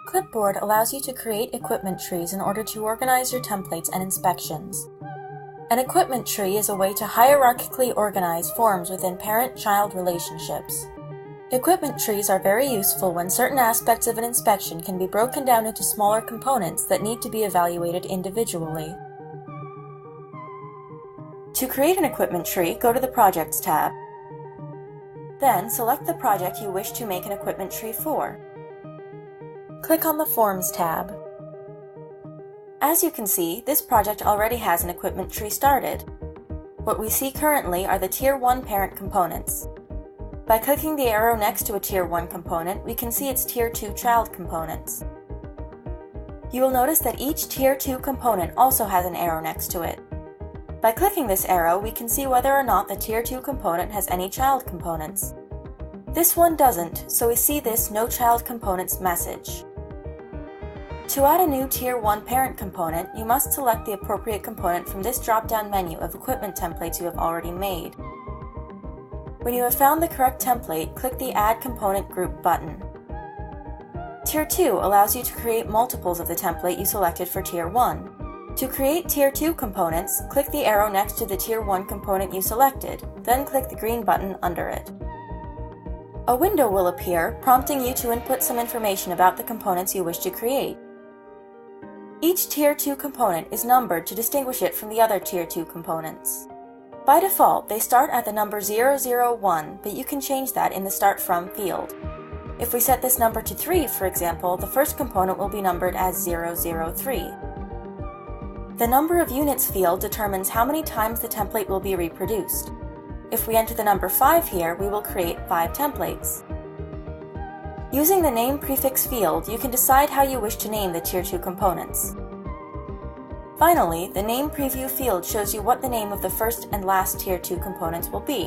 Clipboard allows you to create equipment trees in order to organize your templates and inspections. An equipment tree is a way to hierarchically organize forms within parent-child relationships. Equipment trees are very useful when certain aspects of an inspection can be broken down into smaller components that need to be evaluated individually. To create an equipment tree, go to the Projects tab. Then select the project you wish to make an equipment tree for. Click on the Forms tab. As you can see, this project already has an equipment tree started. What we see currently are the Tier 1 parent components. By clicking the arrow next to a Tier 1 component, we can see its Tier 2 child components. You will notice that each Tier 2 component also has an arrow next to it. By clicking this arrow, we can see whether or not the Tier 2 component has any child components. This one doesn't, so we see this No Child Components message. To add a new Tier 1 parent component, you must select the appropriate component from this drop-down menu of equipment templates you have already made. When you have found the correct template, click the Add Component Group button. Tier 2 allows you to create multiples of the template you selected for Tier 1. To create Tier 2 components, click the arrow next to the Tier 1 component you selected, then click the green button under it. A window will appear, prompting you to input some information about the components you wish to create. Each Tier 2 component is numbered to distinguish it from the other Tier 2 components. By default, they start at the number 001, but you can change that in the Start From field. If we set this number to 3, for example, the first component will be numbered as 003. The Number of Units field determines how many times the template will be reproduced. If we enter the number 5 here, we will create 5 templates. Using the Name Prefix field, you can decide how you wish to name the Tier 2 components. Finally, the Name Preview field shows you what the name of the first and last Tier 2 components will be.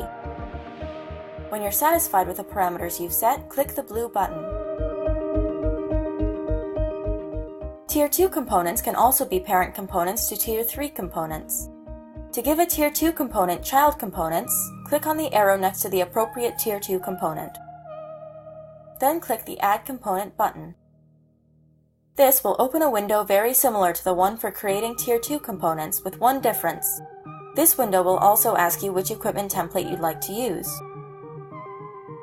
When you're satisfied with the parameters you've set, click the blue button. Tier 2 components can also be parent components to Tier 3 components. To give a Tier 2 component child components, click on the arrow next to the appropriate Tier 2 component. Then click the Add Component button. This will open a window very similar to the one for creating Tier 2 components, with one difference. This window will also ask you which equipment template you'd like to use.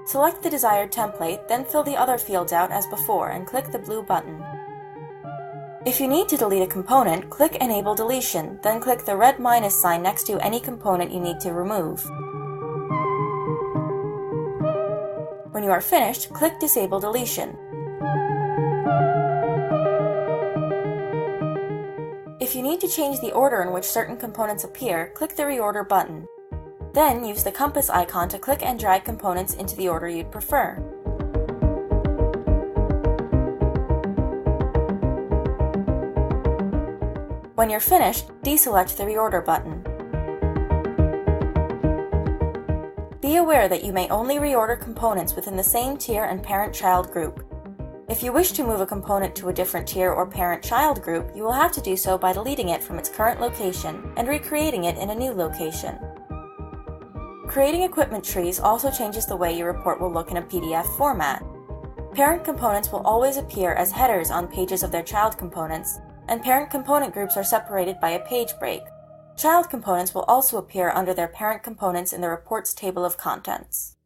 Select the desired template, then fill the other fields out as before and click the blue button. If you need to delete a component, click Enable Deletion, then click the red minus sign next to any component you need to remove. When you are finished, click Disable Deletion. If you need to change the order in which certain components appear, click the Reorder button. Then use the compass icon to click and drag components into the order you'd prefer. When you're finished, deselect the Reorder button. Be aware that you may only reorder components within the same tier and parent-child group. If you wish to move a component to a different tier or parent-child group, you will have to do so by deleting it from its current location and recreating it in a new location. Creating equipment trees also changes the way your report will look in a PDF format. Parent components will always appear as headers on pages of their child components, and parent component groups are separated by a page break. Child components will also appear under their parent components in the report's table of contents.